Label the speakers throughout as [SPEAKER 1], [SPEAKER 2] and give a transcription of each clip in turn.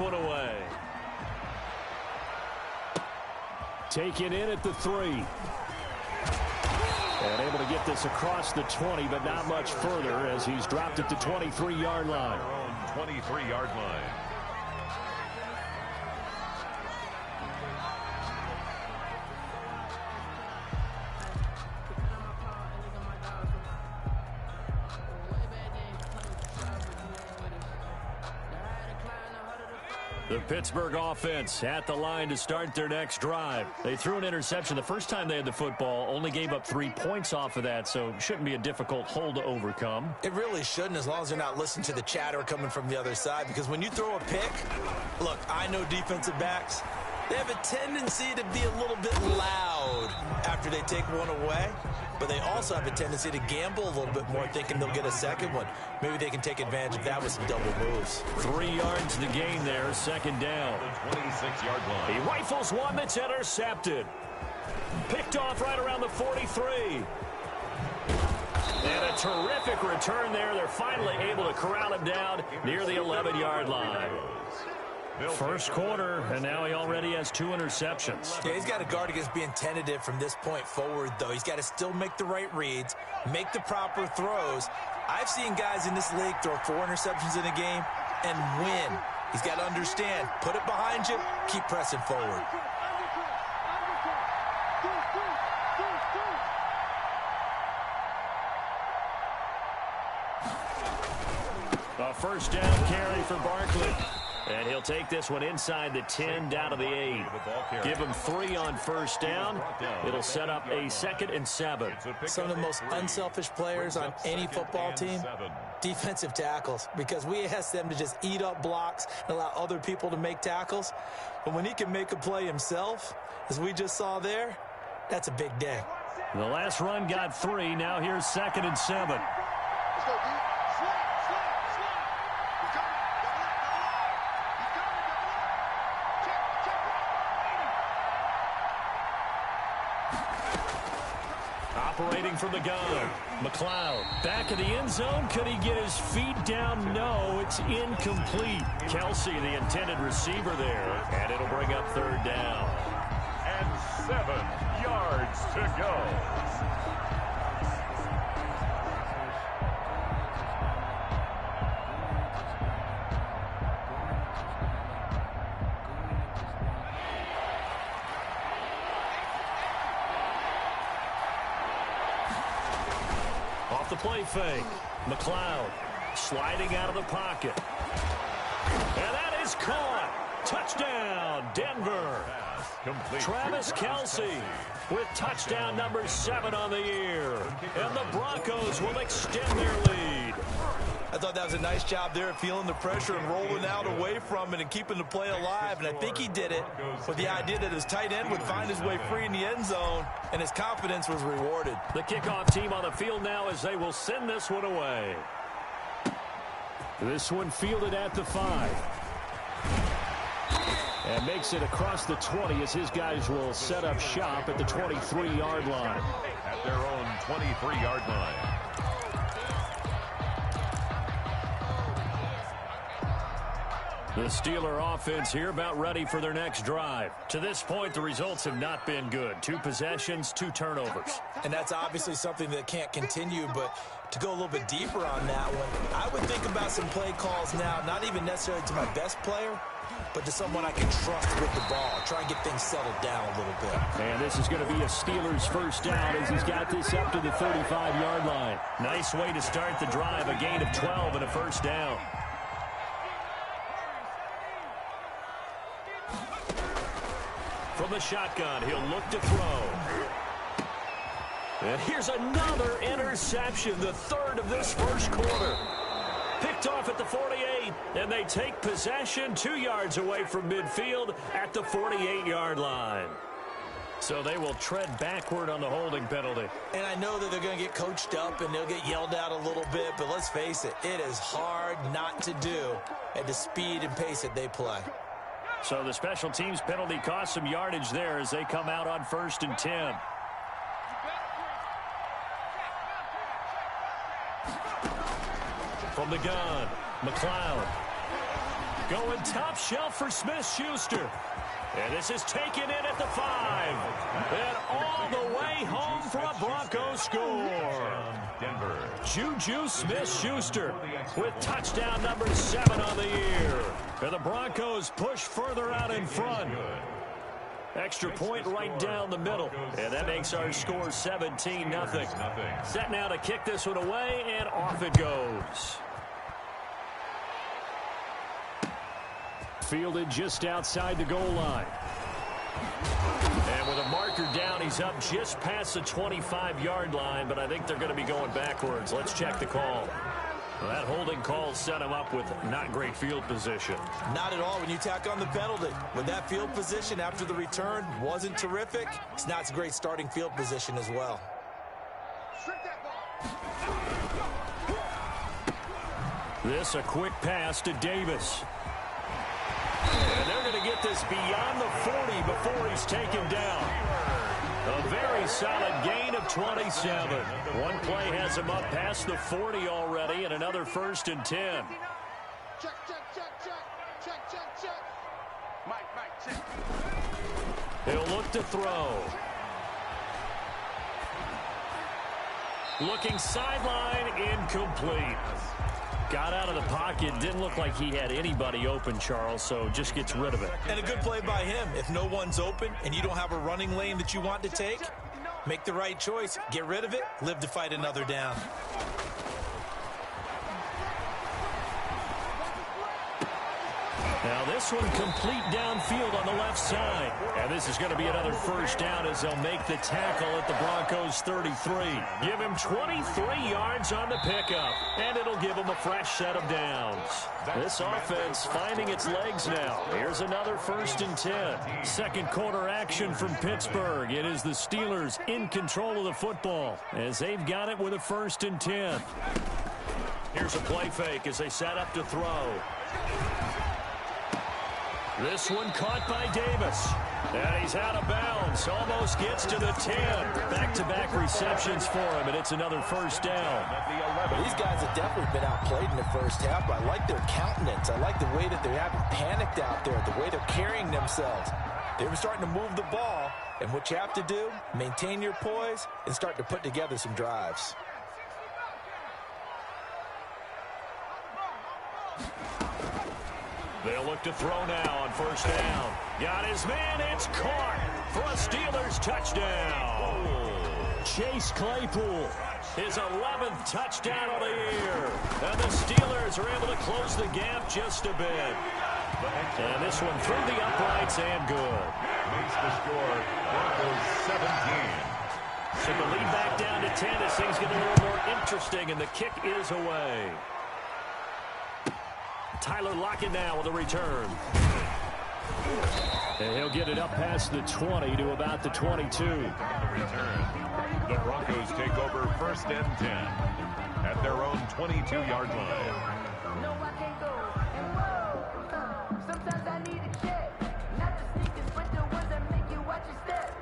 [SPEAKER 1] one away. Taken in at the 3. And able to get this across the 20, but not much further as he's dropped it to 23-yard line.
[SPEAKER 2] 23-yard line.
[SPEAKER 1] The Pittsburgh offense at the line to start their next drive. They threw an interception the first time they had the football, only gave up 3 points off of that, so shouldn't be a difficult hole to overcome.
[SPEAKER 3] It really shouldn't, as long as they're not listening to the chatter coming from the other side, because when you throw a pick, look, I know defensive backs, they have a tendency to be a little bit loud after they take one away, but they also have a tendency to gamble a little bit more, thinking they'll get a second one. Maybe they can take advantage of that with some double moves.
[SPEAKER 1] 3 yards to gain there, second down.
[SPEAKER 2] 26-yard line.
[SPEAKER 1] He rifles one that's intercepted. Picked off right around the 43. And a terrific return there. They're finally able to corral him down near the 11-yard line. First quarter, and now he already has 2 interceptions.
[SPEAKER 3] Yeah, he's got to guard against being tentative from this point forward, though. He's got to still make the right reads, make the proper throws. I've seen guys in this league throw 4 interceptions in a game and win. He's got to understand, put it behind you, keep pressing forward.
[SPEAKER 1] A first down carry for Barkley. And he'll take this one inside the 10, down to the 8. Give him 3 on first down. It'll set up a 2nd and 7.
[SPEAKER 3] Some of the most unselfish players on any football team, defensive tackles, because we ask them to just eat up blocks and allow other people to make tackles. But when he can make a play himself, as we just saw there, that's a big day.
[SPEAKER 1] The last run got 3. Now here's 2nd and 7. Operating from the gun, McLeod back in the end zone. Could he get his feet down? No, it's incomplete. Kelsey, the intended receiver there, and it'll bring up 3rd down.
[SPEAKER 2] And 7 yards to go.
[SPEAKER 1] The play fake. McLeod sliding out of the pocket. And that is caught. Touchdown, Denver. Travis Kelsey with touchdown number 7 on the year. And the Broncos will extend their lead.
[SPEAKER 3] I thought that was a nice job there of feeling the pressure and rolling out away from it and keeping the play alive. And I think he did it with the idea that his tight end would find his way free in the end zone, and his confidence was rewarded.
[SPEAKER 1] The kickoff team on the field now as they will send this one away. This one fielded at the 5. And makes it across the 20 as his guys will set up shop at the 23-yard line.
[SPEAKER 2] At their own 23-yard line.
[SPEAKER 1] The Steeler offense here about ready for their next drive. To this point, the results have not been good. 2 possessions, 2 turnovers.
[SPEAKER 3] And that's obviously something that can't continue, but to go a little bit deeper on that one, I would think about some play calls now, not even necessarily to my best player, but to someone I can trust with the ball. Try and get things settled down a little bit.
[SPEAKER 1] And this is going to be a Steelers first down as he's got this up to the 35-yard line. Nice way to start the drive, a gain of 12 and a first down. From the shotgun, he'll look to throw. And here's another interception, the 3rd of this first quarter. Picked off at the 48, and they take possession 2 yards away from midfield at the 48-yard line. So they will tread backward on the holding penalty.
[SPEAKER 3] And I know that they're going to get coached up and they'll get yelled at a little bit, but let's face it, it is hard not to do at the speed and pace that they play.
[SPEAKER 1] So the special teams penalty cost some yardage there as they come out on 1st and 10. From the gun, McLeod Going top shelf for Smith-Schuster. And this is taken in at the 5. And all the way home for a Broncos score.
[SPEAKER 2] Denver.
[SPEAKER 1] Juju Smith-Schuster with touchdown number 7 on the year. And the Broncos push further out in front. Extra point right down the middle. And that makes our score 17-0. Set now to kick this one away, and off it goes. Fielded just outside the goal line. And with a marker down, he's up just past the 25-yard line, but I think they're going to be going backwards. Let's check the call. Well, that holding call set him up with not great field position.
[SPEAKER 3] Not at all when you tack on the penalty. With that field position after the return wasn't terrific, it's not a great starting field position as well.
[SPEAKER 1] This a quick pass to Davis. And they're going to get this beyond the 40 before he's taken down. A very solid gain of 27. One play has him up past the 40 already, and another 1st and 10.
[SPEAKER 4] Check. Mike, check.
[SPEAKER 1] He'll look to throw. Looking sideline, incomplete. Got out of the pocket. Didn't look like he had anybody open, Charles, so just gets rid of it.
[SPEAKER 3] And a good play by him. If no one's open and you don't have a running lane that you want to take, make the right choice. Get rid of it. Live to fight another down.
[SPEAKER 1] Now this one complete downfield on the left side. And this is going to be another 1st down as they'll make the tackle at the Broncos 33. Give him 23 yards on the pickup, and it'll give him a fresh set of downs. This offense finding its legs now. Here's another 1st and 10. Second quarter action from Pittsburgh. It is the Steelers in control of the football as they've got it with a 1st and 10. Here's a play fake as they set up to throw. This one caught by Davis. And he's out of bounds. Almost gets to the 10. Back-to-back receptions for him, and it's another 1st down.
[SPEAKER 3] Well, these guys have definitely been outplayed in the first half, but I like their countenance. I like the way that they haven't panicked out there, the way they're carrying themselves. They were starting to move the ball, and what you have to do, maintain your poise and start to put together some drives.
[SPEAKER 1] They'll look to throw now on 1st down. Got his man. It's caught for a Steelers touchdown. Chase Claypool, his 11th touchdown of the year. And the Steelers are able to close the gap just a bit. And this one through the uprights and good.
[SPEAKER 2] Makes the score Broncos 17.
[SPEAKER 1] So the lead back down to 10 as things get a little more interesting, and the kick is away. Tyler Lockett now with a return. And he'll get it up past the 20 to about the 22.
[SPEAKER 2] Return. The Broncos take over 1st and 10 at their own 22-yard line.
[SPEAKER 5] No, I can't go. And whoa, sometimes I need a check. Not the sneakers, but the ones that make you watch your step.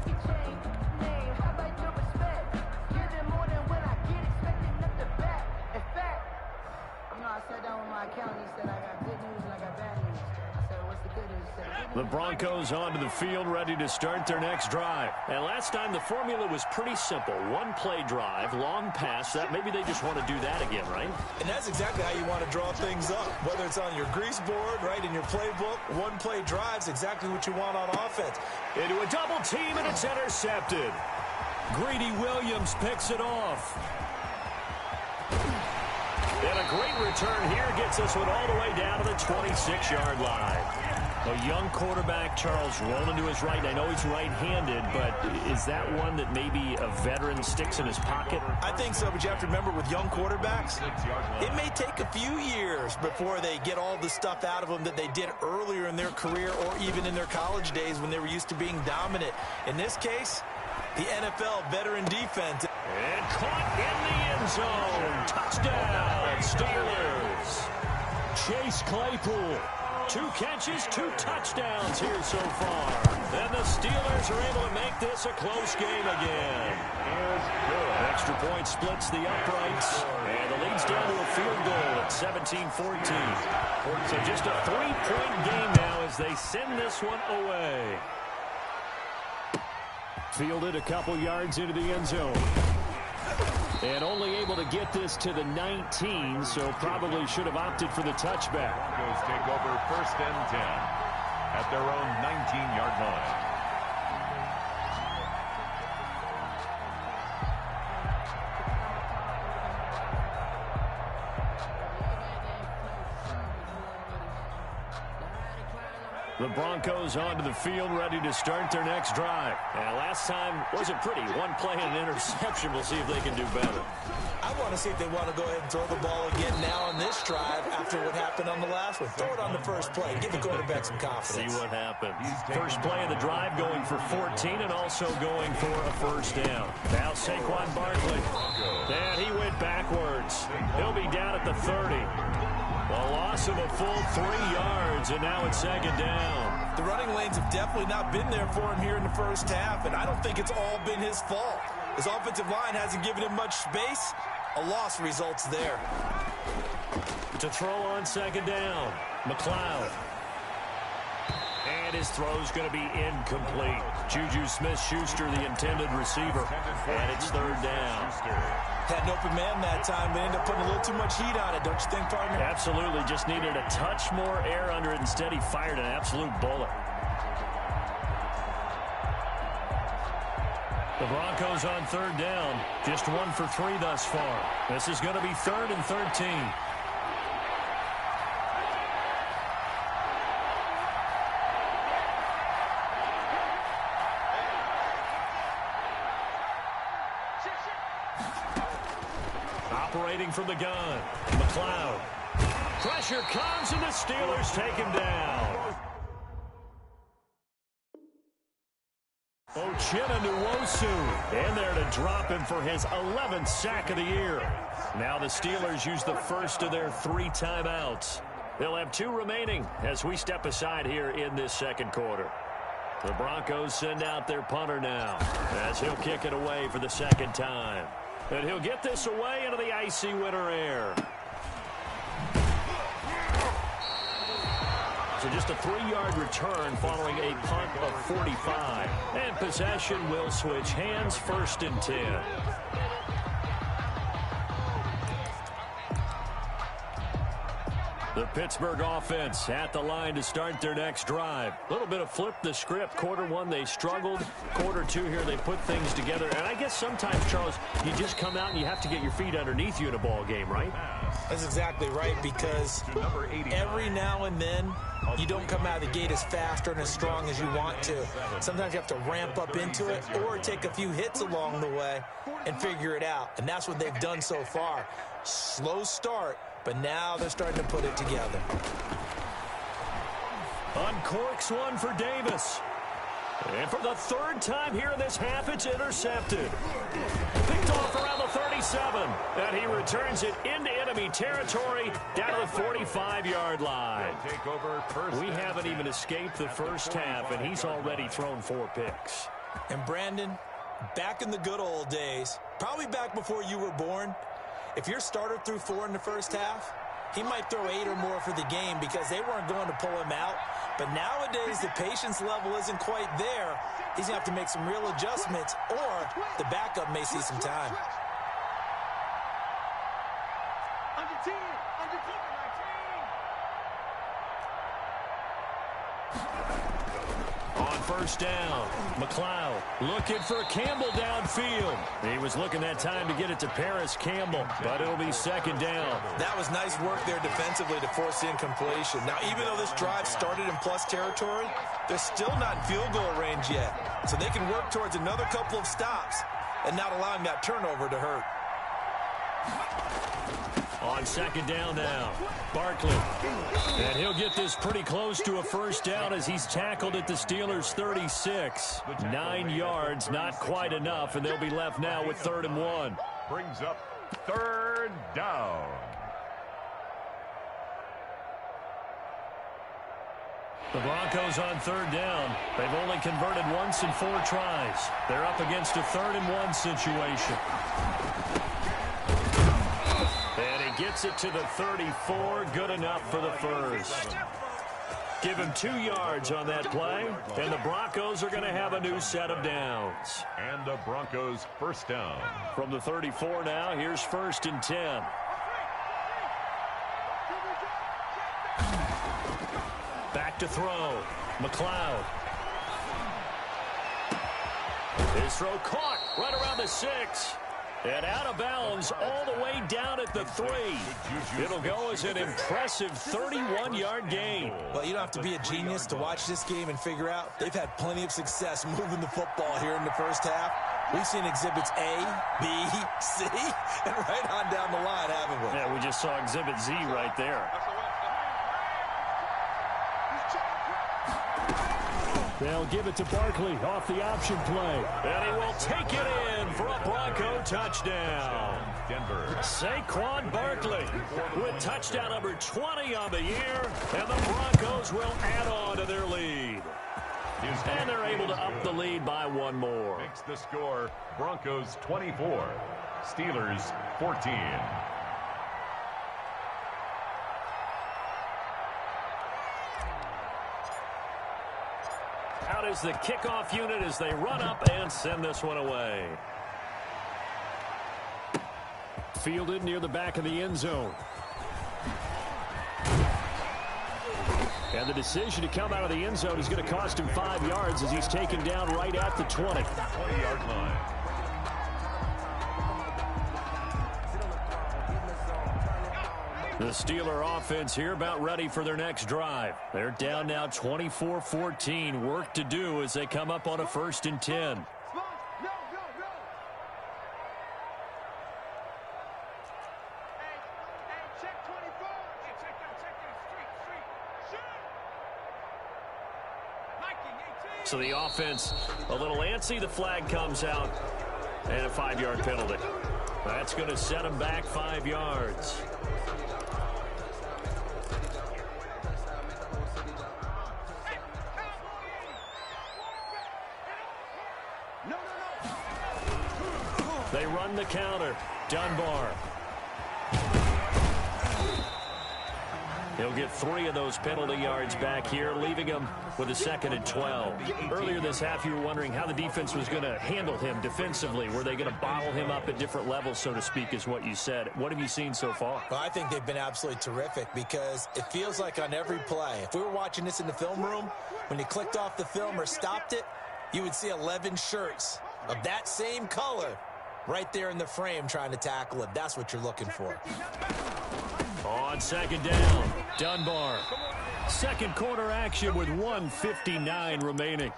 [SPEAKER 5] Your chain, name, how about your respect? Give them more than when I get expecting up the back. In fact, I sat down with my accountant. He said I got good news and I got bad news. I said, what's the good news? He said,
[SPEAKER 1] The Broncos onto the field ready to start their next drive. And last time the formula was pretty simple. One play drive, long pass. That maybe they just want to do that again, right?
[SPEAKER 3] And that's exactly how you want to draw things up. Whether it's on your grease board, right, in your playbook, one play drive's exactly what you want on offense.
[SPEAKER 1] Into a double team, and it's intercepted. Greedy Williams picks it off. And a great return here gets this one all the way down to the 26-yard line. A young quarterback, Charles, rolling to his right. I know he's right-handed, but is that one that maybe a veteran sticks in his pocket?
[SPEAKER 3] I think so, but you have to remember with young quarterbacks, it may take a few years before they get all the stuff out of them that they did earlier in their career or even in their college days when they were used to being dominant. In this case, the NFL veteran defense.
[SPEAKER 1] And caught in the end zone. Touchdown, Steelers. Chase Claypool 2 catches, 2 touchdowns here so far. And the Steelers are able to make this a close game again. Extra point splits the uprights, and the lead's down to a field goal at 17-14. So just a 3-point game now as they send this one away. Fielded a couple yards into the end zone. And only able to get this to the 19, so probably should have opted for the touchback.
[SPEAKER 2] Broncos take over 1st and 10 at their own 19-yard line.
[SPEAKER 1] The Broncos onto the field, ready to start their next drive. And last time wasn't pretty. 1 play and an interception. We'll see if they can do better.
[SPEAKER 3] I want to see if they want to go ahead and throw the ball again now on this drive after what happened on the last one. Throw it on the first play. Give the quarterback some confidence.
[SPEAKER 1] See what happens. First play of the drive going for 14 and also going for a first down. Now Saquon Barkley. And he went backwards. He'll be down at the 30. A loss of a full 3 yards, and now it's 2nd down.
[SPEAKER 3] The running lanes have definitely not been there for him here in the first half, and I don't think it's all been his fault. His offensive line hasn't given him much space. A loss results there.
[SPEAKER 1] To throw on 2nd down, McLeod. And his throw's going to be incomplete. Juju Smith-Schuster, the intended receiver. And it's 3rd down.
[SPEAKER 3] Had an open man that time, but ended up putting a little too much heat on it, don't you think, partner?
[SPEAKER 1] Absolutely. Just needed a touch more air under it. Instead, he fired an absolute bullet. The Broncos on 3rd down. Just 1 for 3 thus far. This is going to be 3rd and 13. Operating from the gun, McLeod. Pressure comes, and the Steelers take him down. Uchenna Nwosu in there to drop him for his 11th sack of the year. Now the Steelers use the first of their 3 timeouts. They'll have 2 remaining as we step aside here in this 2nd quarter. The Broncos send out their punter now as he'll kick it away for the 2nd time. And he'll get this away into the icy winter air. So just a 3-yard return following a punt of 45. And possession will switch hands, 1st and 10. The Pittsburgh offense at the line to start their next drive. A little bit of flip the script. Quarter 1, they struggled. Quarter 2 here, they put things together. And I guess sometimes, Charles, you just come out and you have to get your feet underneath you in a ball game, right?
[SPEAKER 3] That's exactly right, because every now and then you don't come out of the gate as fast or as strong as you want to. Sometimes you have to ramp up into it or take a few hits along the way and figure it out. And that's what they've done so far. Slow start, but now they're starting to put it together.
[SPEAKER 1] Uncorks one for Davis. And for the 3rd time here in this half, it's intercepted. Picked off around the 37. And he returns it into enemy territory down to the 45-yard line. We haven't even escaped the first half, and he's already thrown 4 picks.
[SPEAKER 3] And Brandon, back in the good old days, probably back before you were born, if your starter threw 4 in the first half, he might throw 8 or more for the game because they weren't going to pull him out. But nowadays, the patience level isn't quite there. He's going to have to make some real adjustments, or the backup may see some time.
[SPEAKER 4] Under 10, under 19.
[SPEAKER 1] On 1st down, McLeod looking for Campbell downfield. He was looking that time to get it to Paris Campbell, but it'll be 2nd down.
[SPEAKER 3] That was nice work there defensively to force the incompletion. Now, even though this drive started in plus territory, they're still not in field goal range yet. So they can work towards another couple of stops and not allowing that turnover to hurt.
[SPEAKER 1] On 2nd down now, Barkley. And he'll get this pretty close to a first down as he's tackled at the Steelers' 36. 9 yards, not quite enough, and they'll be left now with 3rd and 1.
[SPEAKER 2] Brings up 3rd down.
[SPEAKER 1] The Broncos on third down. They've only converted once in 4 tries. They're up against a 3rd-and-1 situation. And he gets it to the 34. Good enough for the first. Give him 2 yards on that play, and the Broncos are going to have a new set of downs.
[SPEAKER 2] And the Broncos first down.
[SPEAKER 1] From the 34 now, here's 1st and 10. Back to throw. McLeod. His throw caught right around the 6. And out of bounds all the way down at the 3. It'll go as an impressive 31-yard gain.
[SPEAKER 3] Well, you don't have to be a genius to watch this game and figure out they've had plenty of success moving the football here in the first half. We've seen exhibits A, B, C, and right on down the line, haven't we?
[SPEAKER 1] Yeah, we just saw exhibit Z right there. They'll give it to Barkley off the option play. And he will take it in for a Bronco touchdown.
[SPEAKER 2] Denver.
[SPEAKER 1] Saquon Barkley with touchdown number 20 on the year. And the Broncos will add on to their lead. And they're able to up the lead by 1 more.
[SPEAKER 2] Makes the score Broncos 24, Steelers 14.
[SPEAKER 1] Out is the kickoff unit as they run up and send this one away. Fielded near the back of the end zone. And the decision to come out of the end zone is going to cost him 5 yards as he's taken down right at the 20.
[SPEAKER 2] 20-yard line.
[SPEAKER 1] The Steeler offense here about ready for their next drive. They're down now 24-14. Work to do as they come up on a 1st and 10. So the offense a little antsy. The flag comes out and a 5-yard penalty. That's going to set them back 5 yards. They run the counter. Dunbar. He'll get 3 of those penalty yards back here, leaving him with a 2nd and 12. Earlier this half, you were wondering how the defense was going to handle him defensively. Were they going to bottle him up at different levels, so to speak, is what you said. What have you seen so far?
[SPEAKER 3] Well, I think they've been absolutely terrific because it feels like on every play, if we were watching this in the film room, when you clicked off the film or stopped it, you would see 11 shirts of that same color right there in the frame trying to tackle it. That's what you're looking for.
[SPEAKER 1] On 2nd down, Dunbar. 2nd quarter action with 1:59 remaining.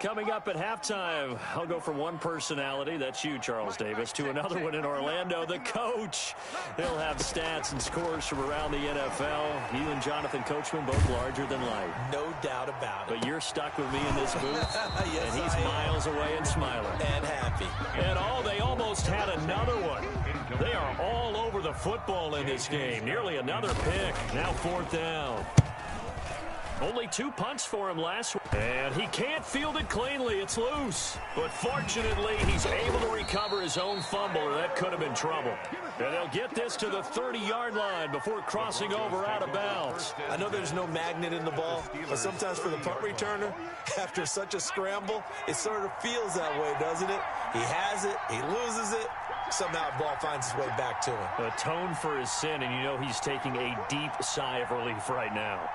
[SPEAKER 1] Coming up at halftime, I'll go from one personality, that's you, Charles Davis, to another one in Orlando, the coach. He'll have stats and scores from around the NFL. You and Jonathan Coachman, both larger than life.
[SPEAKER 3] No doubt about it.
[SPEAKER 1] But you're stuck with me in this booth,
[SPEAKER 3] Yes,
[SPEAKER 1] and he's miles away and smiling.
[SPEAKER 3] And happy.
[SPEAKER 1] And they almost had another one. They are all over the football in this game. Nearly another pick. Now 4th down. Only 2 punts for him last week. And he can't field it cleanly. It's loose. But fortunately, he's able to recover his own fumble, or that could have been trouble. And they'll get this to the 30-yard line before crossing over out of bounds.
[SPEAKER 3] I know there's no magnet in the ball, but sometimes for the punt returner, after such a scramble, it sort of feels that way, doesn't it? He has it, he loses it, somehow the ball finds its way back to him.
[SPEAKER 1] Atone for his sin, and you know he's taking a deep sigh of relief right now.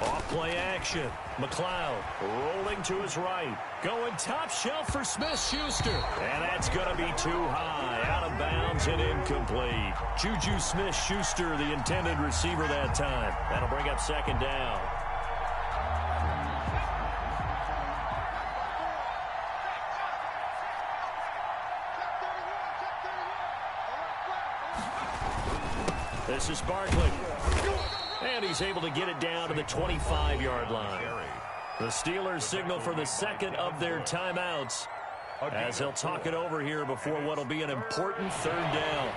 [SPEAKER 1] Off play action. McLeod rolling to his right. Going top shelf for Smith-Schuster. And that's going to be too high. Out of bounds and incomplete. Juju Smith-Schuster, the intended receiver that time. That'll bring up 2nd down. This is Barkley. And he's able to get it down to the 25-yard line. The Steelers signal for the 2nd of their timeouts. as he'll talk it over here before what will be an important third down.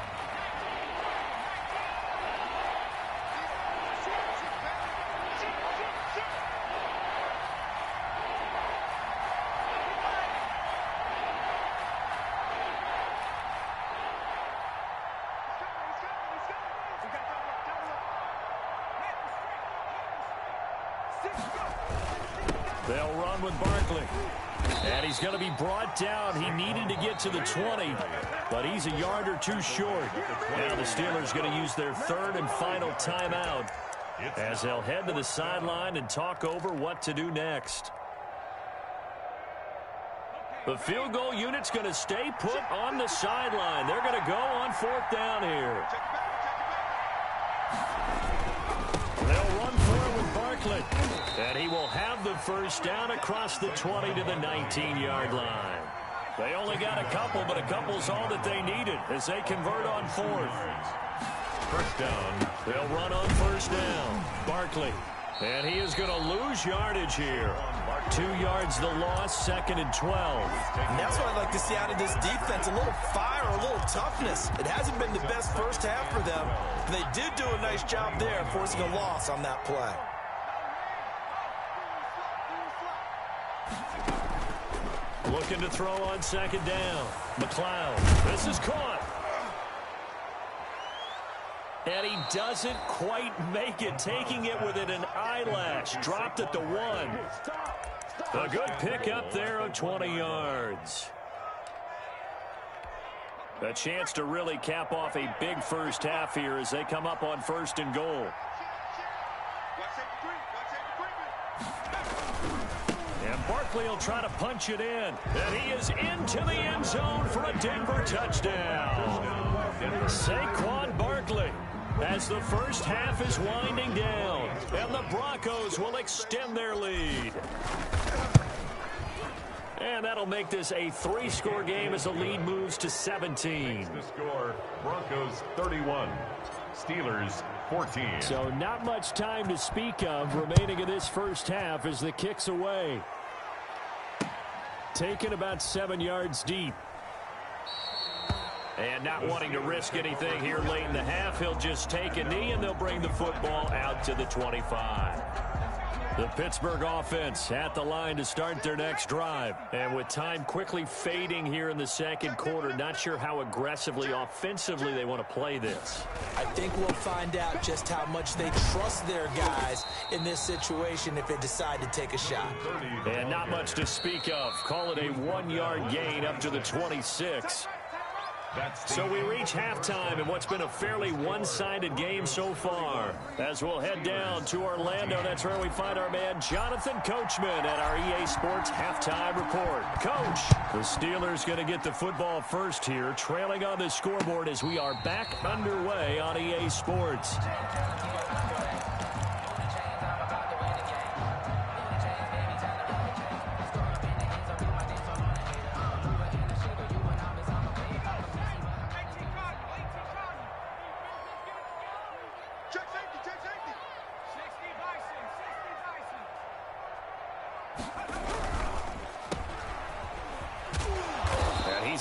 [SPEAKER 1] They'll run with Barkley. And he's going to be brought down. He needed to get to the 20, but he's a yard or two short. Now the Steelers going to use their third and final timeout as they'll head to the sideline and talk over what to do next. The field goal unit's going to stay put on the sideline. They're going to go on fourth down here. They'll run for it with Barkley. And he will have the first down across the 20 to the 19-yard line. They only got a couple, but a couple's all that they needed as they convert on fourth.
[SPEAKER 2] First down.
[SPEAKER 1] They'll run on first down. Barkley. And he is going to lose yardage here. 2 yards the loss, 2nd and 12.
[SPEAKER 3] And that's what I'd like to see out of this defense, a little fire, a little toughness. It hasn't been the best first half for them. They did do a nice job there, forcing a loss on that play.
[SPEAKER 1] Looking to throw on second down. McLeod. This is caught. And he doesn't quite make it, taking it within an eyelash. Dropped at the 1. A good pick up there of 20 yards. A chance to really cap off a big first half here as they come up on first and goal. And Barkley will try to punch it in. And he is into the end zone for a Denver touchdown. Saquon Barkley, as the first half is winding down. And the Broncos will extend their lead. And that'll make this a 3-score game as the lead moves to 17.
[SPEAKER 2] The score, Broncos 31, Steelers 14.
[SPEAKER 1] So not much time to speak of remaining in this first half as the kick's away. Taken about 7 yards deep. And not wanting to risk anything here late in the half, he'll just take a knee and they'll bring the football out to the 25. The Pittsburgh offense at the line to start their next drive. And with time quickly fading here in the second quarter, not sure how aggressively offensively they want to play this.
[SPEAKER 3] I think we'll find out just how much they trust their guys in this situation if they decide to take a shot.
[SPEAKER 1] And not much to speak of. Call it a 1-yard gain up to the 26. So we reach halftime in what's been a fairly one-sided game so far. As we'll head down to Orlando, that's where we find our man Jonathan Coachman at our EA Sports Halftime Report. Coach, the Steelers going to get the football first here, trailing on the scoreboard as we are back underway on EA Sports.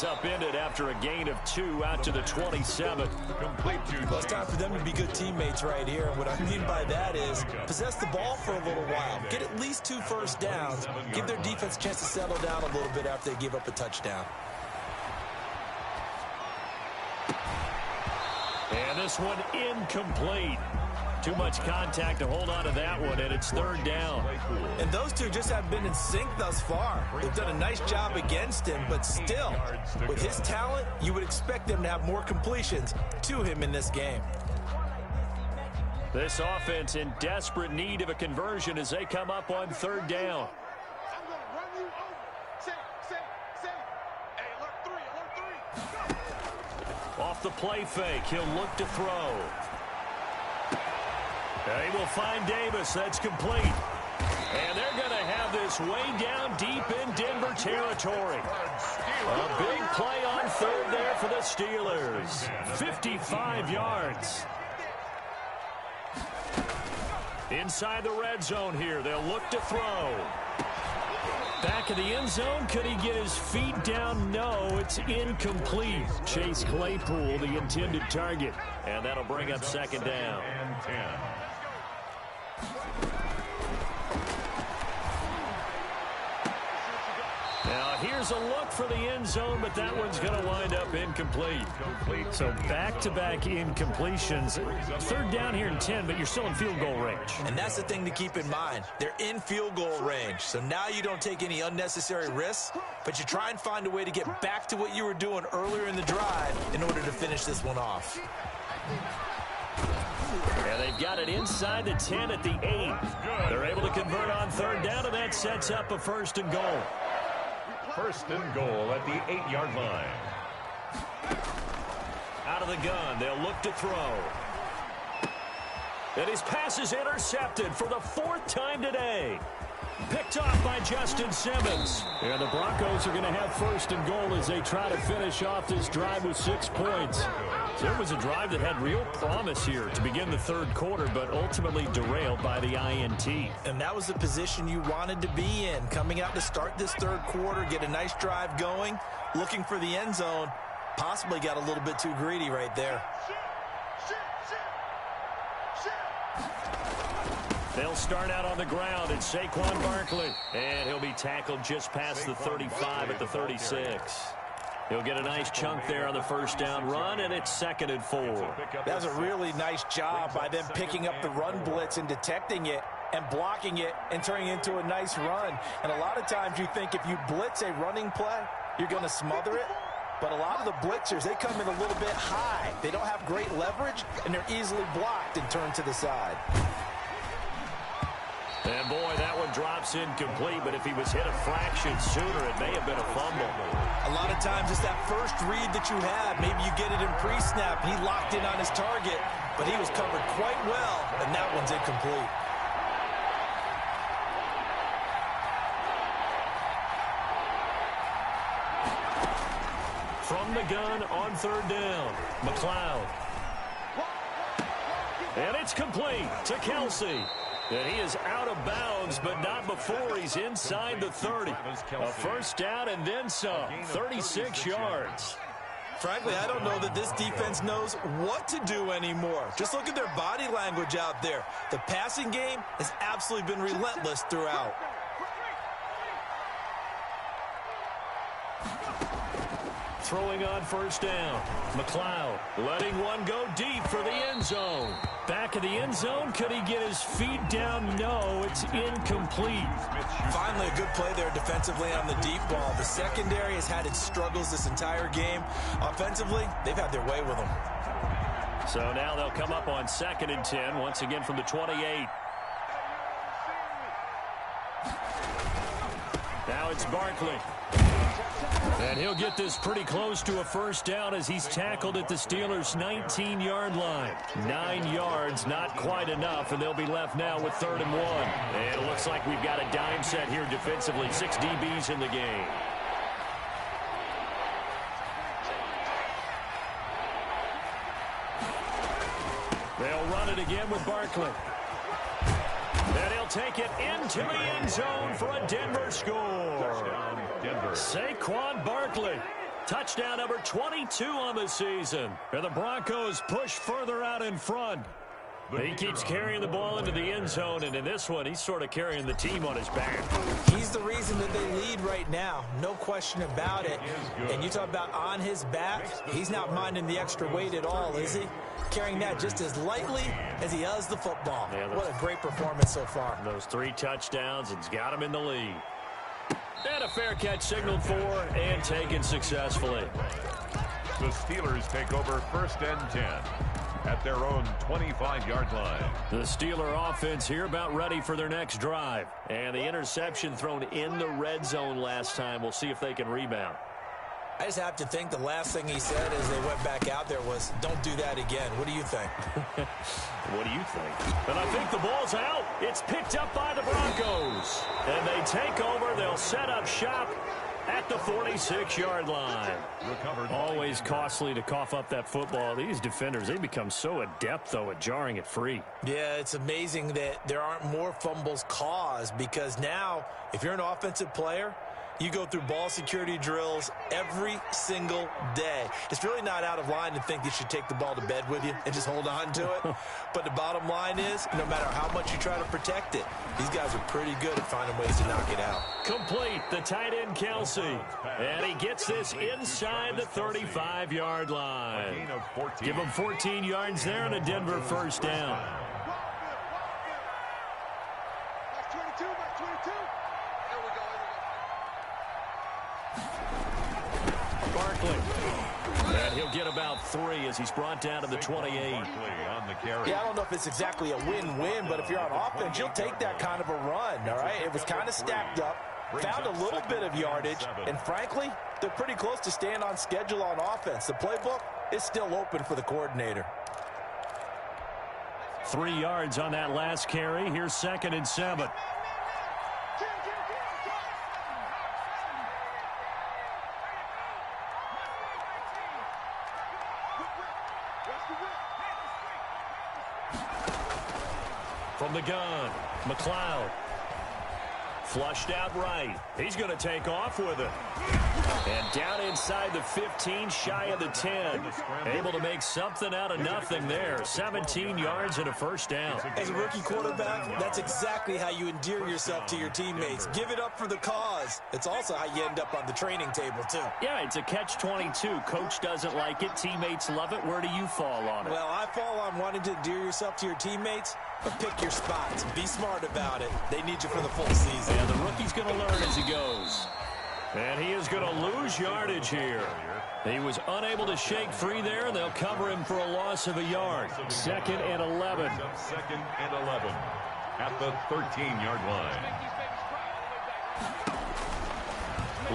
[SPEAKER 1] Upended after a gain of 2 out to the 27.
[SPEAKER 3] Well, it's time for them to be good teammates right here. And what I mean by that is possess the ball for a little while. Get at least 2 first downs. Give their defense a chance to settle down a little bit after they give up a touchdown.
[SPEAKER 1] And this one incomplete. Too much contact to hold on to that one, and it's third down.
[SPEAKER 3] And those two just haven't been in sync thus far. They've done a nice job against him, but still, with his talent, you would expect them to have more completions to him in this game.
[SPEAKER 1] This offense in desperate need of a conversion as they come up on third down.
[SPEAKER 4] I'm going to run you over. Say. Hey, alert 3.
[SPEAKER 1] Off the play fake, he'll look to throw. They will find Davis. That's complete. And they're going to have this way down deep in Denver territory. A big play on third there for the Steelers. 55 yards. Inside the red zone here. They'll look to throw. Back of the end zone. Could he get his feet down? No, it's incomplete. Chase Claypool, the intended target. And that'll bring up second down.
[SPEAKER 2] And 10.
[SPEAKER 1] Now, here's a look for the end zone, but that one's going to wind up incomplete. So back-to-back incompletions. Third down here in 10, but you're still in field goal range.
[SPEAKER 3] And that's the thing to keep in mind. They're in field goal range. So now you don't take any unnecessary risks, but you try and find a way to get back to what you were doing earlier in the drive in order to finish this one off.
[SPEAKER 1] And they've got it inside the 10 at the 8. They're able to convert on third down, and that sets up a first and goal.
[SPEAKER 2] First and goal at the 8-yard line.
[SPEAKER 1] Out of the gun, they'll look to throw. And his pass is intercepted for the 4th time today. Picked off by Justin Simmons. And the Broncos are going to have first and goal as they try to finish off this drive with 6 points. So it was a drive that had real promise here to begin the third quarter, but ultimately derailed by the INT.
[SPEAKER 3] And that was the position you wanted to be in. Coming out to start this third quarter, get a nice drive going, looking for the end zone. Possibly got a little bit too greedy right there.
[SPEAKER 1] They'll start out on the ground. It's Saquon Barkley. And he'll be tackled just past the 35 at the 36. He'll get a nice chunk there on the first down run, and it's 2nd and 4.
[SPEAKER 3] That was a really nice job by them picking up the run blitz and detecting it and blocking it and turning it into a nice run. And a lot of times you think if you blitz a running play, you're going to smother it. But a lot of the blitzers, they come in a little bit high. They don't have great leverage, and they're easily blocked and turned to the side.
[SPEAKER 1] And, boy, that one drops incomplete, but if he was hit a fraction sooner, it may have been a fumble.
[SPEAKER 3] A lot of times it's that first read that you have. Maybe you get it in pre-snap, and he locked in on his target, but he was covered quite well, and that one's incomplete.
[SPEAKER 1] From the gun on third down, McLeod. And it's complete to Kelsey. And he is out of bounds, but not before he's inside the 30. A first down and then some, 36 yards.
[SPEAKER 3] Frankly, I don't know that this defense knows what to do anymore. Just look at their body language out there. The passing game has absolutely been relentless throughout.
[SPEAKER 1] Throwing on first down, McLeod letting one go deep for the end zone. Back of the end zone, could he get his feet down? No, it's incomplete.
[SPEAKER 3] Finally, a good play there defensively on the deep ball. The secondary has had its struggles this entire game. Offensively, they've had their way with them.
[SPEAKER 1] So now they'll come up on 2nd and 10, once again from the 28. Now it's Barkley. And he'll get this pretty close to a first down as he's tackled at the Steelers' 19-yard line. 9 yards, not quite enough, and they'll be left now with 3rd and 1. And it looks like we've got a dime set here defensively. 6 DBs in the game. They'll run it again with Barkley. And he'll take it into the end zone for a Denver score.
[SPEAKER 2] Touchdown, Denver.
[SPEAKER 1] Saquon Barkley. Touchdown number 22 on the season. And the Broncos push further out in front. He keeps carrying the ball into the end zone, and in this one, he's sort of carrying the team on his back.
[SPEAKER 3] He's the reason that they lead right now. No question about it. And you talk about on his back, he's not minding the extra weight at all, is he? Carrying that just as lightly as he does the football. Yeah, what a great performance so far.
[SPEAKER 1] Those 3 touchdowns, it's got him in the lead. And a fair catch signaled for and taken successfully.
[SPEAKER 2] The Steelers take over 1st and 10 at their own 25-yard line.
[SPEAKER 1] The Steeler offense here about ready for their next drive. And the interception thrown in the red zone last time. We'll see if they can rebound.
[SPEAKER 3] I just have to think the last thing he said as they went back out there was, don't do that again. What do you think?
[SPEAKER 1] What do you think? And I think the ball's out. It's picked up by the Broncos. And they take over. They'll set up shop. at the 46-yard line.
[SPEAKER 2] Recovered.
[SPEAKER 1] Always costly to cough up that football. These defenders, they become so adept, though, at jarring it free.
[SPEAKER 3] Yeah, it's amazing that there aren't more fumbles caused, because now, if you're an offensive player, you go through ball security drills every single day. It's really not out of line to think you should take the ball to bed with you and just hold on to it. But the bottom line is, no matter how much you try to protect it, these guys are pretty good at finding ways to knock it out.
[SPEAKER 1] Complete, the tight end Kelsey. And he gets this inside the 35-yard line.
[SPEAKER 2] Gain of 14.
[SPEAKER 1] Give him 14 yards there and a Denver first down.
[SPEAKER 4] That's 22, that's 22. Here we go.
[SPEAKER 1] Barkley. And he'll get about 3 as he's brought down to the 28.
[SPEAKER 2] Barkley on the carry.
[SPEAKER 3] Yeah, I don't know if it's exactly a win-win, but if you're on offense, you'll take that kind of a run, all right? It was kind of stacked up, found a little bit of yardage, and frankly, they're pretty close to staying on schedule on offense. The playbook is still open for the coordinator.
[SPEAKER 1] 3 yards on that last carry. Here's 2nd and 7. From the gun, McLeod. Flushed out right. He's going to take off with it. And down inside the 15, shy of the 10. Able to make something out of nothing there. 17 yards and a first down.
[SPEAKER 3] As a rookie quarterback, that's exactly how you endear yourself to your teammates. Give it up for the cause. It's also how you end up on the training table, too.
[SPEAKER 1] Yeah, it's a catch-22. Coach doesn't like it. Teammates love it. Where do you fall on it?
[SPEAKER 3] Well, I fall on wanting to endear yourself to your teammates, but pick your spots. Be smart about it. They need you for the full season.
[SPEAKER 1] Yeah, the rookie's going to learn as he goes. And he is going to lose yardage here. He was unable to shake free there. They'll cover him for a loss of a yard. 2nd and 11.
[SPEAKER 2] 2nd and 11 at the 13-yard line.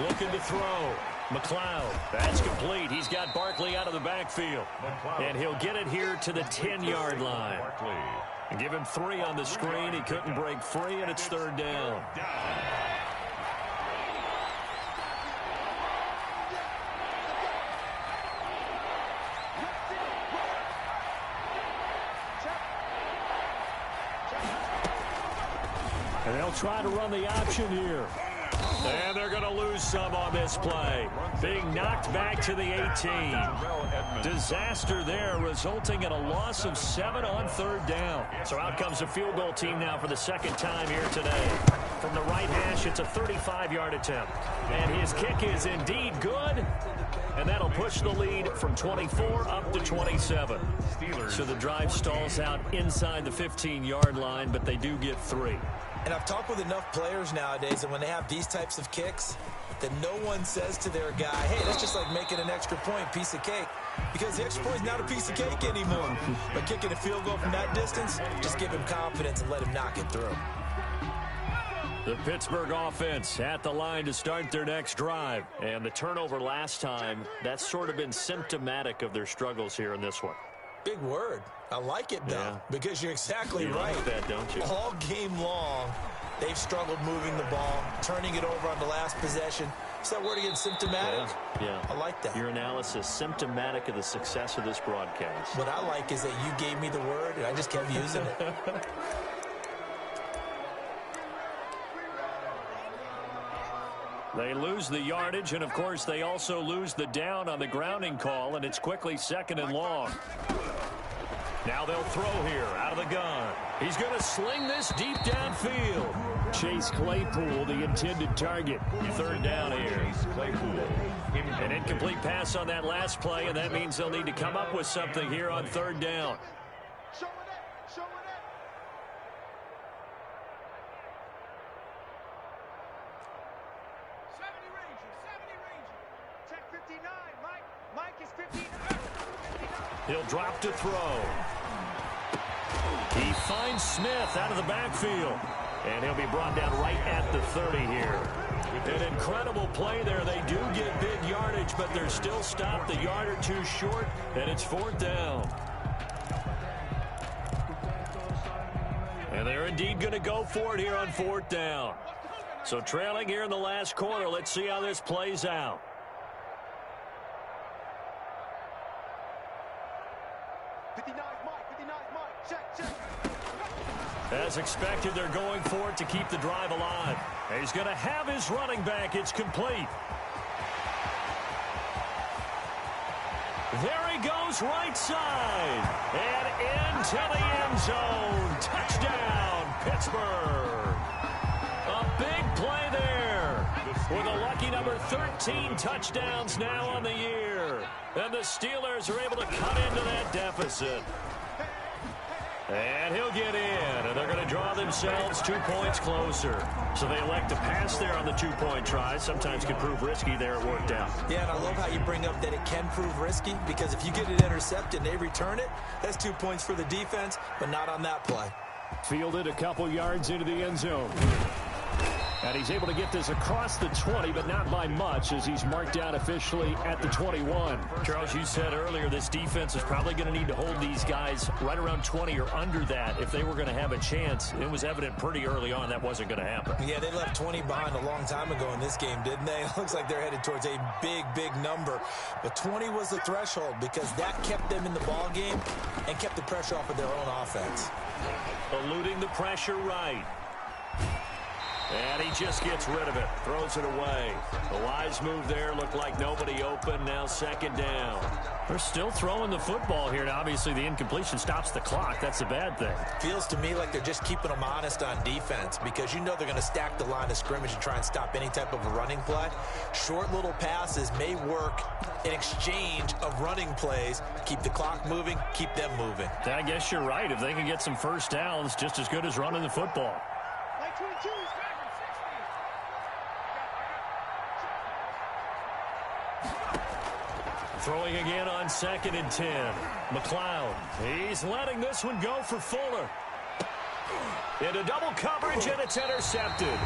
[SPEAKER 1] Looking to throw. McLeod. That's complete. He's got Barkley out of the backfield. And he'll get it here to the 10-yard line.
[SPEAKER 2] Barkley.
[SPEAKER 1] And give him 3 on the screen. He couldn't break free, and it's 3rd down. And they'll try to run the option here. And they're going to lose some on this play. Being knocked back to the 18. Disaster there, resulting in a loss of 7 on 3rd down. So out comes the field goal team now for the 2nd time here today. From the right hash, it's a 35-yard attempt. And his kick is indeed good. And that'll push the lead from 24 up to 27. So the drive stalls out inside the 15-yard line, but they do get 3.
[SPEAKER 3] And I've talked with enough players nowadays that when they have these types of kicks, that no one says to their guy, hey, that's just like making an extra point, piece of cake. Because the extra point is not a piece of cake anymore. But kicking a field goal from that distance, just give him confidence and let him knock it through.
[SPEAKER 1] The Pittsburgh offense at the line to start their next drive. And the turnover last time, that's sort of been symptomatic of their struggles here in this one.
[SPEAKER 3] Big word. I like it, though, because you're exactly right.
[SPEAKER 1] Like that, don't you?
[SPEAKER 3] All game long, they've struggled moving the ball, turning it over on the last possession. Is that word again, symptomatic?
[SPEAKER 1] Yeah.
[SPEAKER 3] I like that.
[SPEAKER 1] Your analysis, symptomatic of the success of this broadcast.
[SPEAKER 3] What I like is that you gave me the word, and I just kept using it.
[SPEAKER 1] They lose the yardage, and, of course, they also lose the down on the grounding call, and it's quickly 2nd and long. Now they'll throw here out of the gun. He's going to sling this deep downfield. Chase Claypool, the intended target. 3rd down here. An incomplete pass on that last play, and that means they'll need to come up with something here on 3rd down.
[SPEAKER 4] Show it up. Show it up. Check 59. Mike is 59.
[SPEAKER 1] He'll drop to throw. He finds Smith out of the backfield. And he'll be brought down right at the 30 here. An incredible play there. They do get big yardage, but they're still stopped a yard or 2 short, and it's 4th down. And they're indeed going to go for it here on 4th down. So trailing here in the last quarter. Let's see how this plays out. As expected, they're going for it to keep the drive alive. He's going to have his running back. It's complete. There he goes, right side. And into the end zone. Touchdown, Pittsburgh. A big play there. With a lucky number 13 touchdowns now on the year. And the Steelers are able to cut into that deficit. And he'll get in, and they're going to draw themselves 2 points closer. So they elect to pass there on the two-point try. Sometimes can prove risky there. It worked out.
[SPEAKER 3] Yeah, and I love how you bring up that it can prove risky, because if you get it intercepted and they return it, that's 2 points for the defense, but not on that play.
[SPEAKER 1] Fielded a couple yards into the end zone. And he's able to get this across the 20, but not by much, as he's marked down officially at the 21. Charles, you said earlier this defense is probably going to need to hold these guys right around 20 or under that if they were going to have a chance. It was evident pretty early on that wasn't going to happen.
[SPEAKER 3] Yeah, they left 20 behind a long time ago in this game, didn't they? It looks like they're headed towards a big, big number. But 20 was the threshold, because that kept them in the ball game and kept the pressure off of their own offense.
[SPEAKER 1] Eluding the pressure right. And he just gets rid of it. Throws it away. The wise move there. Looked like nobody open. Now second down. They're still throwing the football here. Now, obviously, the incompletion stops the clock. That's a bad thing.
[SPEAKER 3] Feels to me like they're just keeping them honest on defense, because you know they're going to stack the line of scrimmage and try and stop any type of a running play. Short little passes may work in exchange of running plays. Keep the clock moving. Keep them moving.
[SPEAKER 1] I guess you're right. If they can get some first downs, just as good as running the football. Throwing again on 2nd and 10. McLeod. He's letting this one go for Fuller. Into double coverage, and it's intercepted.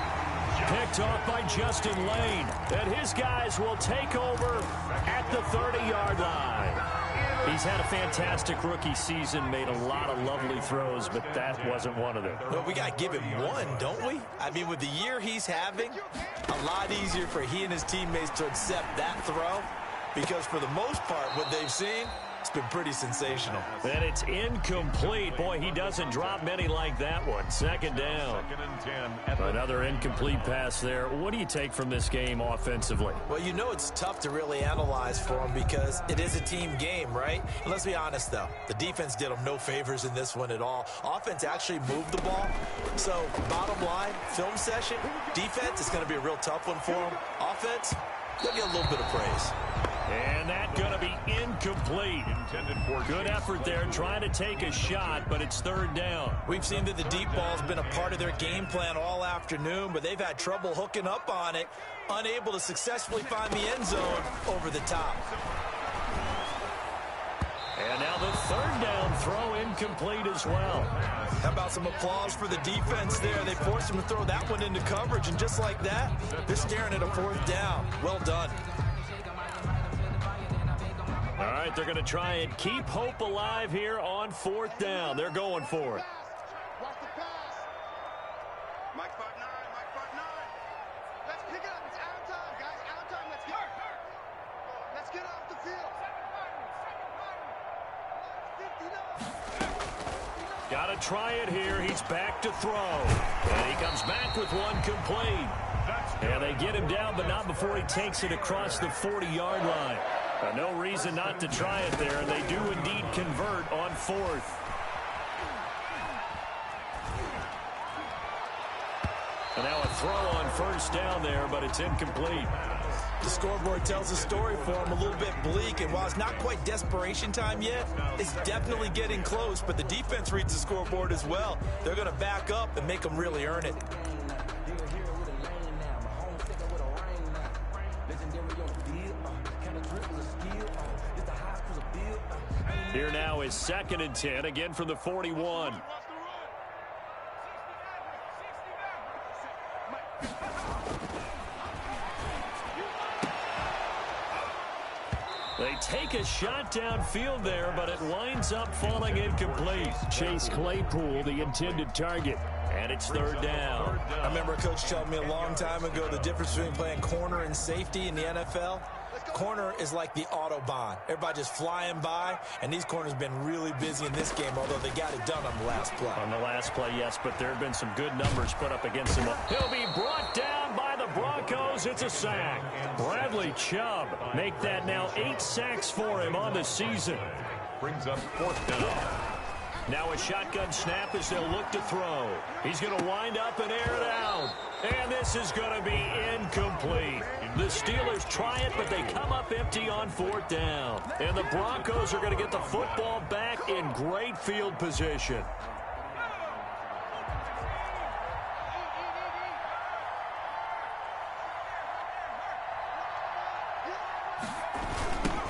[SPEAKER 1] Picked off by Justin Lane. And his guys will take over at the 30-yard line. He's had a fantastic rookie season, made a lot of lovely throws, but that wasn't one of them.
[SPEAKER 3] Well, we got to give him one, don't we? I mean, with the year he's having, a lot easier for he and his teammates to accept that throw. Because for the most part, what they've seen, it's been pretty sensational.
[SPEAKER 1] And it's incomplete. Boy, he doesn't drop many like that one. Second down.
[SPEAKER 2] 2nd and 10.
[SPEAKER 1] Another incomplete pass there. What do you take from this game offensively?
[SPEAKER 3] Well, you know it's tough to really analyze for them, because it is a team game, right? And let's be honest, though. The defense did them no favors in this one at all. Offense actually moved the ball. So, bottom line, film session, defense is going to be a real tough one for them. Offense, they'll get a little bit of praise.
[SPEAKER 1] And that's going to be incomplete. Good effort there, trying to take a shot, but it's third down.
[SPEAKER 3] We've seen that the deep ball's been a part of their game plan all afternoon, but they've had trouble hooking up on it, unable to successfully find the end zone over the top.
[SPEAKER 1] And now the third down throw incomplete as well.
[SPEAKER 3] How about some applause for the defense there? They forced him to throw that one into coverage, and just like that, they're staring at a fourth down. Well done.
[SPEAKER 1] All right, they're going to try and keep hope alive here on 4th down. They're going for it.
[SPEAKER 4] Watch the pass. Mike 5-9, Mike 5-9. Let's pick it up. It's out of time, guys. Out of time. Let's get off the field.
[SPEAKER 1] Got to try it here. He's back to throw. And he comes back with one complete. And they get him down, but not before he takes it across the 40-yard line. No reason not to try it there, and they do indeed convert on 4th. And now a throw on first down there, but it's incomplete.
[SPEAKER 3] The scoreboard tells a story for him, a little bit bleak, and while it's not quite desperation time yet, it's definitely getting close, but the defense reads the scoreboard as well. They're going to back up and make them really earn it.
[SPEAKER 1] Here now is 2nd and 10, again from the 41. They take a shot downfield there, but it winds up falling incomplete. Chase Claypool, the intended target. And it's third down.
[SPEAKER 3] I remember a coach telling me a long time ago the difference between playing corner and safety in the NFL. Corner is like the Autobahn. Everybody just flying by, and these corners have been really busy in this game, although they got it done on the last play.
[SPEAKER 1] On the last play, yes, but there have been some good numbers put up against him. He'll be brought down by the Broncos. It's a sack. Bradley Chubb make that now 8 sacks for him on the season.
[SPEAKER 2] Brings up fourth down.
[SPEAKER 1] Now a shotgun snap as they'll look to throw. He's going to wind up and air it out. And this is going to be incomplete. The Steelers try it, but they come up empty on fourth down. And the Broncos are going to get the football back in great field position.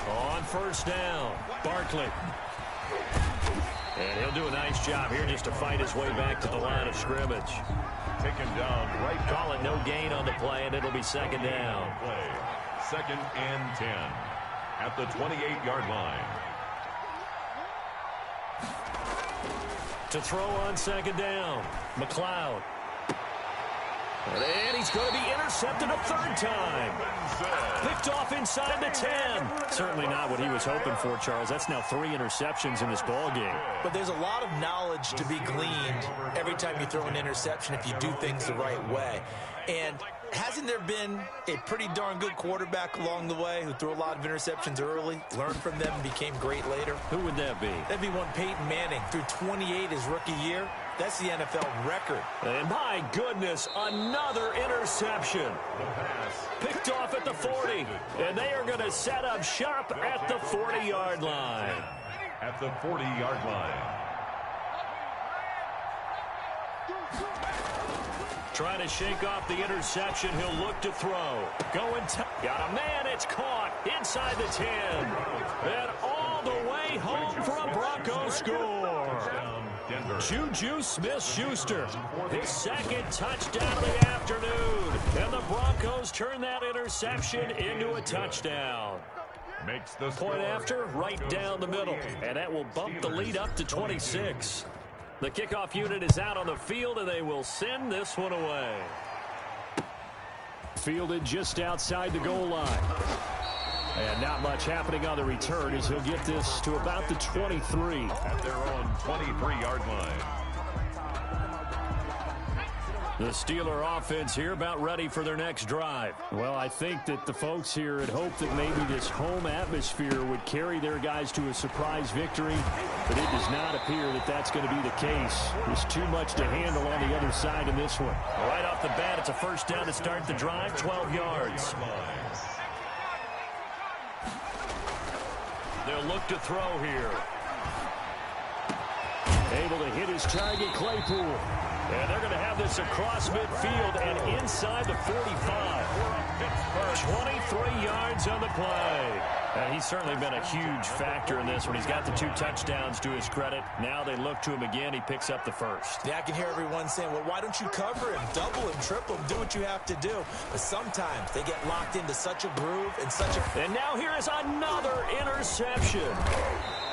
[SPEAKER 1] On first down, Barkley. And he'll do a nice job here just to fight his way back to the line of scrimmage.
[SPEAKER 2] Taken down right.
[SPEAKER 1] Call it no gain on the play, and it'll be second down.
[SPEAKER 2] Play. Second and 10 at the 28-yard line.
[SPEAKER 1] To throw on second down, McLeod. And he's going to be intercepted a third time. Picked off inside the 10. Certainly not what he was hoping for, Charles. That's now 3 interceptions in this ball game.
[SPEAKER 3] But there's a lot of knowledge to be gleaned every time you throw an interception if you do things the right way. And hasn't there been a pretty darn good quarterback along the way who threw a lot of interceptions early, learned from them, and became great later?
[SPEAKER 1] Who would that be?
[SPEAKER 3] That'd be one Peyton Manning. Threw 28 his rookie year. That's the NFL record.
[SPEAKER 1] And my goodness, another interception. Picked off at the 40. And they are going to set up shop at the 40-yard line.
[SPEAKER 2] At the 40-yard line.
[SPEAKER 1] Trying to shake off the interception. He'll look to throw. Going to... Got a man. It's caught inside the 10. And all the way home for a Broncos score. Juju Smith-Schuster, his second touchdown of the afternoon. And the Broncos turn that interception into a touchdown.
[SPEAKER 2] Makes the
[SPEAKER 1] point after, right down the middle. And that will bump the lead up to 26. The kickoff unit is out on the field, and they will send this one away. Fielded just outside the goal line. And not much happening on the return as he'll get this to about the 23.
[SPEAKER 2] At their own 23-yard line.
[SPEAKER 1] The Steeler offense here about ready for their next drive. Well, I think that the folks here had hoped that maybe this home atmosphere would carry their guys to a surprise victory, but it does not appear that that's going to be the case. There's too much to handle on the other side in this one. Right off the bat, it's a first down to start the drive, 12 yards. They'll look to throw here. Able to hit his target, Claypool. And they're going to have this across midfield and inside the 45. 23 yards on the play. And he's certainly been a huge factor in this one. He's got the 2 touchdowns to his credit. Now they look to him again. He picks up the first.
[SPEAKER 3] Yeah, I can hear everyone saying, well, why don't you cover him, double him, triple him, do what you have to do. But sometimes they get locked into such a groove and such a...
[SPEAKER 1] And now here is another interception.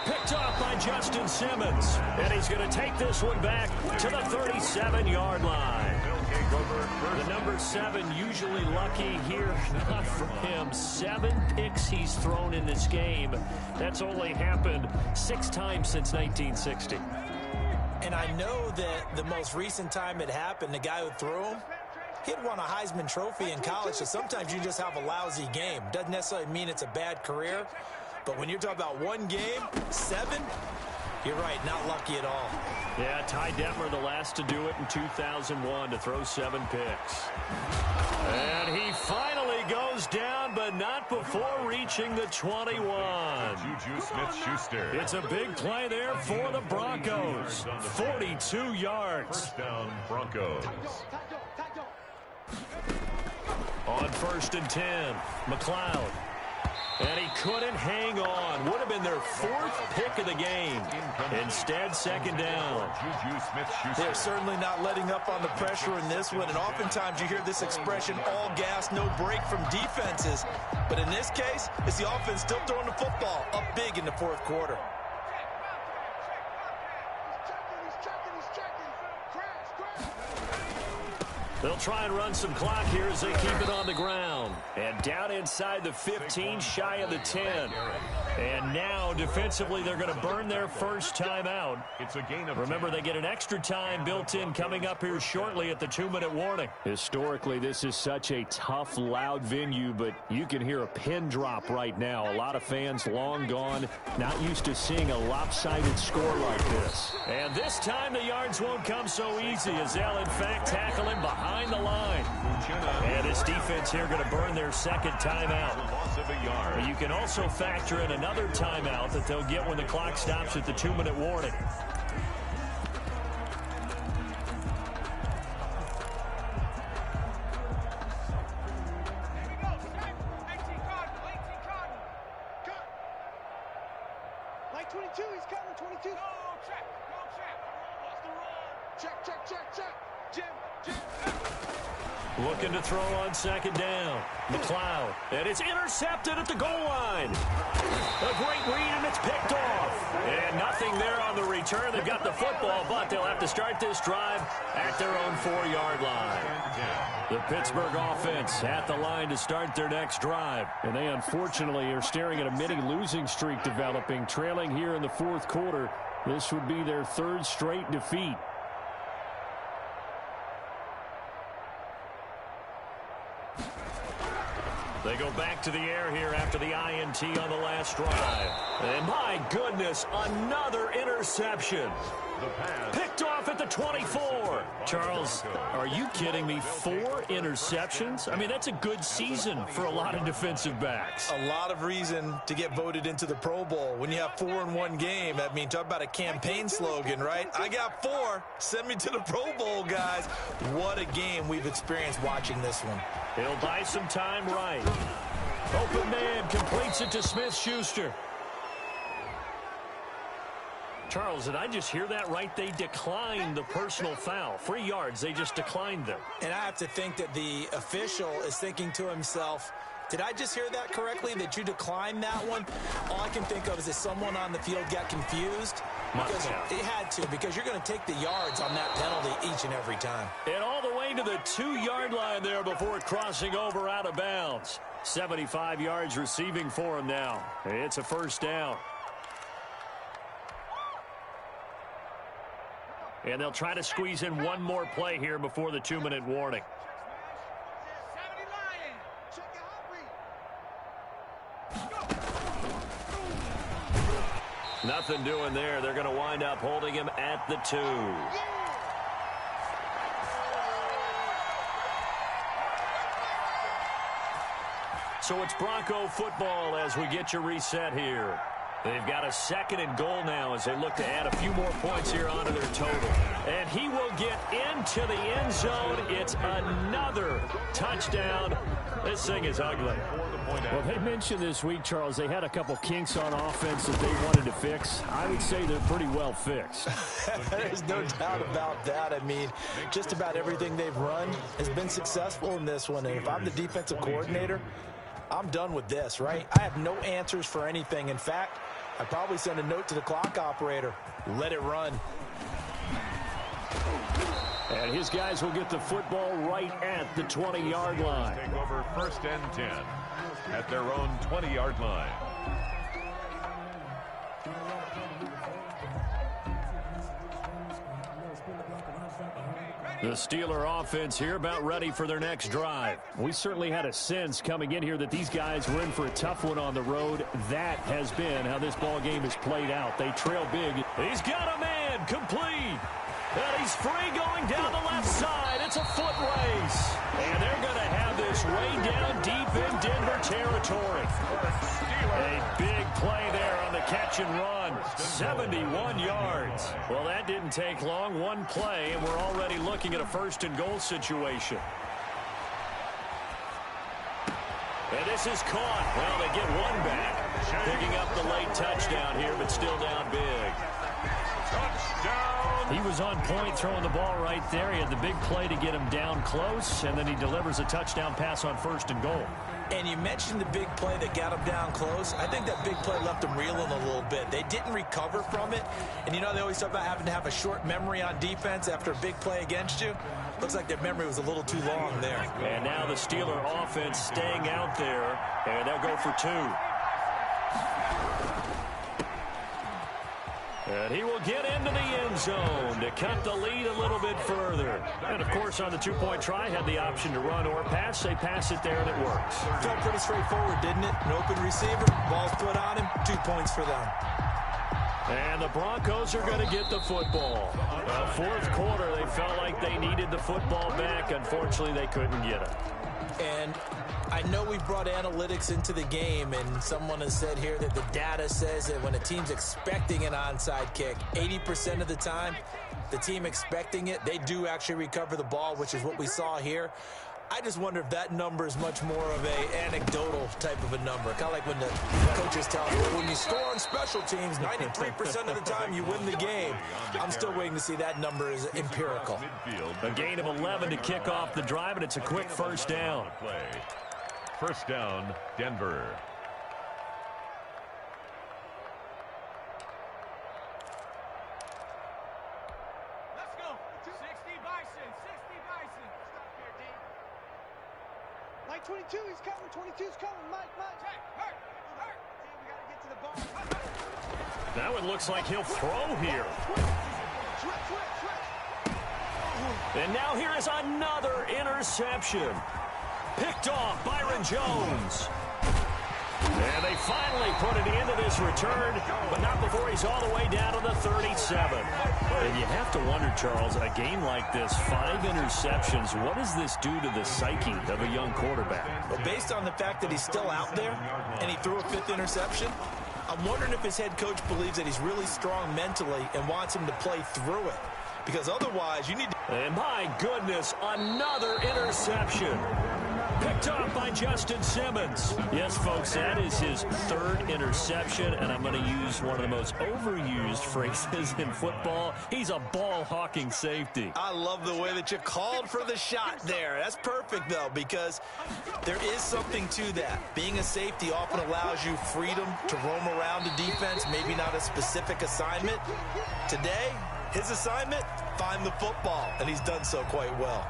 [SPEAKER 1] Picked off by Justin Simmons. And he's going to take this one back to the 37-yard line. The number 7 usually lucky here. Not for him. 7 picks he's thrown in this game. That's only happened 6 times since 1960.
[SPEAKER 3] And I know that the most recent time it happened, the guy who threw him, he'd won a Heisman Trophy in college, so sometimes you just have a lousy game. Doesn't necessarily mean it's a bad career. But when you're talking about one game, 7, you're right, not lucky at all.
[SPEAKER 1] Yeah, Ty Detmer, the last to do it in 2001, to throw 7 picks. And he finally goes down, but not before reaching the 21.
[SPEAKER 2] Juju Smith-Schuster.
[SPEAKER 1] It's a big play there for the Broncos. 42 yards.
[SPEAKER 2] First down, Broncos.
[SPEAKER 1] On first and 10, McLeod. And he couldn't hang on. Would have been their 4th pick of the game. Instead, second down.
[SPEAKER 2] Juju Smith-Schuster.
[SPEAKER 3] They're certainly not letting up on the pressure in this one. And oftentimes you hear this expression, all gas, no break from defenses. But in this case, it's the offense still throwing the football up big in the 4th quarter.
[SPEAKER 4] He's checking. Crash.
[SPEAKER 1] They'll try and run some clock here as they keep it on the ground. And down inside the 15, shy of the 10. And now, defensively, they're going to burn their first timeout.
[SPEAKER 2] It's a gain of
[SPEAKER 1] Remember,
[SPEAKER 2] 10.
[SPEAKER 1] they get an extra time built in coming up here shortly at the 2-minute warning. Historically, this is such a tough, loud venue, but you can hear a pin drop right now. A lot of fans long gone, not used to seeing a lopsided score like this. And this time, the yards won't come so easy as they'll, in fact, tackle him behind the line. And this defense here going to burn their second timeout.
[SPEAKER 2] Loss of a yard.
[SPEAKER 1] You can also factor in another timeout that they'll get when the clock stops at the 2-minute warning.
[SPEAKER 4] Like 22, he's coming, 22. Go check. What's the run? Check. Jim.
[SPEAKER 1] Looking to throw on second down. McLeod. And it's intercepted at the goal line. A great read, and it's picked off. And nothing there on the return. They've got the football, but they'll have to start this drive at their own 4-yard line. The Pittsburgh offense at the line to start their next drive. And they unfortunately are staring at a mini losing streak developing, trailing here in the fourth quarter. This would be their third straight defeat. They go back to the air here after the INT on the last drive. And my goodness, another interception.
[SPEAKER 2] The pass.
[SPEAKER 1] Picked off at the 24. Charles, are you kidding me? 4 interceptions? I mean, that's a good season for a lot of defensive backs.
[SPEAKER 3] A lot of reason to get voted into the Pro Bowl. When you have 4 in one game, I mean, talk about a campaign slogan, right? I got 4. Send me to the Pro Bowl, guys. What a game we've experienced watching this one.
[SPEAKER 1] He'll buy some time right. Open man completes it to Smith-Schuster. Charles, did I just hear that right? They declined the personal foul. 3 yards, they just declined them.
[SPEAKER 3] And I have to think that the official is thinking to himself, did I just hear that correctly, that you declined that one? All I can think of is that someone on the field got confused. Because it had to, because you're going to take the yards on that penalty each and every time.
[SPEAKER 1] And all the way to the 2-yard line there before crossing over out of bounds. 75 yards receiving for him now. It's a first down. And they'll try to squeeze in one more play here before the 2-minute warning. Nothing doing there. They're going to wind up holding him at the 2. So it's Bronco football as we get you reset here. They've got a 2nd and goal now as they look to add a few more points here onto their total. And he will get into the end zone. It's another touchdown. This thing is ugly. Well, they mentioned this week, Charles, they had a couple kinks on offense that they wanted to fix. I would say they're pretty well fixed.
[SPEAKER 3] There's no doubt about that. I mean, just about everything they've run has been successful in this one. And if I'm the defensive coordinator, I'm done with this, right? I have no answers for anything. In fact, I'd probably send a note to the clock operator. Let it run.
[SPEAKER 1] And his guys will get the football right at the 20-yard line.
[SPEAKER 2] Take over 1st and 10 at their own 20-yard line.
[SPEAKER 1] The Steeler offense here about ready for their next drive. We certainly had a sense coming in here that these guys were in for a tough one on the road. That has been how this ball game has played out. They trail big. He's got a man complete. And he's free going down the left side. It's a foot race. And they're going to have this way down deep in Denver territory. A big play there on the catch and run. 71 yards. Well, that didn't take long. One play, and we're already looking at a 1st and goal situation. And this is caught. Well, they get one back. Picking up the late touchdown here, but still down big.
[SPEAKER 2] Touchdown!
[SPEAKER 1] He was on point throwing the ball right there. He had the big play to get him down close, and then he delivers a touchdown pass on 1st and goal.
[SPEAKER 3] And you mentioned the big play that got him down close. I think that big play left him reeling a little bit. They didn't recover from it. And you know they always talk about having to have a short memory on defense after a big play against you. Looks like their memory was a little too long there.
[SPEAKER 1] And now the Steeler offense staying out there. And they'll go for 2. And he will get into the end zone to cut the lead a little bit further. And, of course, on the 2-point try, had the option to run or pass. They pass it there, and it works.
[SPEAKER 3] Felt pretty straightforward, didn't it? An open receiver, ball's put on him, 2 points for them.
[SPEAKER 1] And the Broncos are going to get the football. Fourth quarter, they felt like they needed the football back. Unfortunately, they couldn't get it.
[SPEAKER 3] And I know we brought analytics into the game, and someone has said here that the data says that when a team's expecting an onside kick, 80% of the time, the team expecting it, they do actually recover the ball, which is what we saw here. I just wonder if that number is much more of a anecdotal type of a number. Kind of like when the coaches tell you, when you score on special teams, 93% of the time you win the game. I'm still waiting to see that number is empirical.
[SPEAKER 1] A gain of 11 to kick off the drive, and it's a quick first down.
[SPEAKER 2] First down, Denver.
[SPEAKER 4] Let's go. 60 Bison. 60 Bison. Stop here, D. Mike 22, he's coming. 22's coming. Mike. Check. Hurt. D, we got to get to the ball.
[SPEAKER 1] That one looks like he'll throw here.
[SPEAKER 4] Switch.
[SPEAKER 1] And now here is another interception. Picked off Byron Jones. And they finally put it into this return, but not before he's all the way down to the 37. And you have to wonder, Charles, a game like this, 5 interceptions, what does this do to the psyche of a young quarterback?
[SPEAKER 3] Well, based on the fact that he's still out there and he threw a 5th interception, I'm wondering if his head coach believes that he's really strong mentally and wants him to play through it. Because otherwise, you need to...
[SPEAKER 1] And my goodness, another interception. Picked up by Justin Simmons. Yes, folks, that is his 3rd interception, and I'm going to use one of the most overused phrases in football. He's a ball-hawking safety.
[SPEAKER 3] I love the way that you called for the shot there. That's perfect, though, because there is something to that. Being a safety often allows you freedom to roam around the defense, maybe not a specific assignment. Today, his assignment, find the football, and he's done so quite well.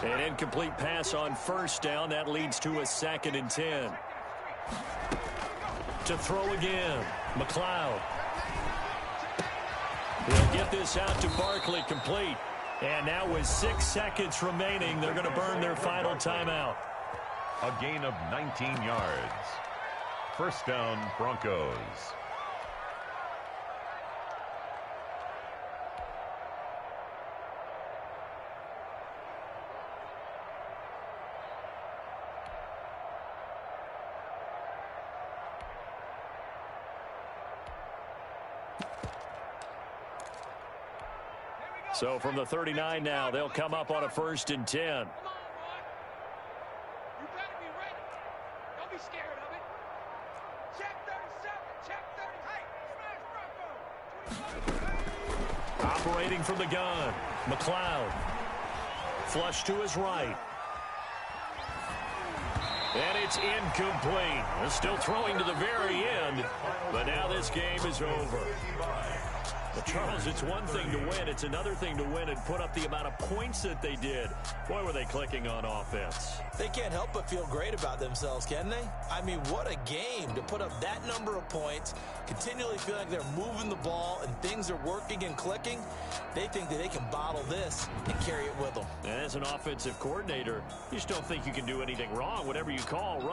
[SPEAKER 1] An incomplete pass on first down. That leads to a 2nd and 10. To throw again, McLeod. He'll get this out to Barkley, complete. And now with 6 seconds remaining, they're going to burn their final timeout.
[SPEAKER 2] A gain of 19 yards. First down, Broncos.
[SPEAKER 1] So from the 39 now, they'll come up on a 1st and 10.
[SPEAKER 4] Come on, boy. You better be ready. Don't be scared of it. Check 37. Check 30. Hey, smash Bronco.
[SPEAKER 1] Operating from the gun, McLeod. Flush to his right. And it's incomplete. They're still throwing to the very end, but now this game is over. But Charles, it's one thing to win. It's another thing to win and put up the amount of points that they did. Boy, were they clicking on offense.
[SPEAKER 3] They can't help but feel great about themselves, can they? I mean, what a game to put up that number of points, continually feel like they're moving the ball and things are working and clicking. They think that they can bottle this and carry it with them.
[SPEAKER 1] And as an offensive coordinator, you just don't think you can do anything wrong. Whatever you call, run.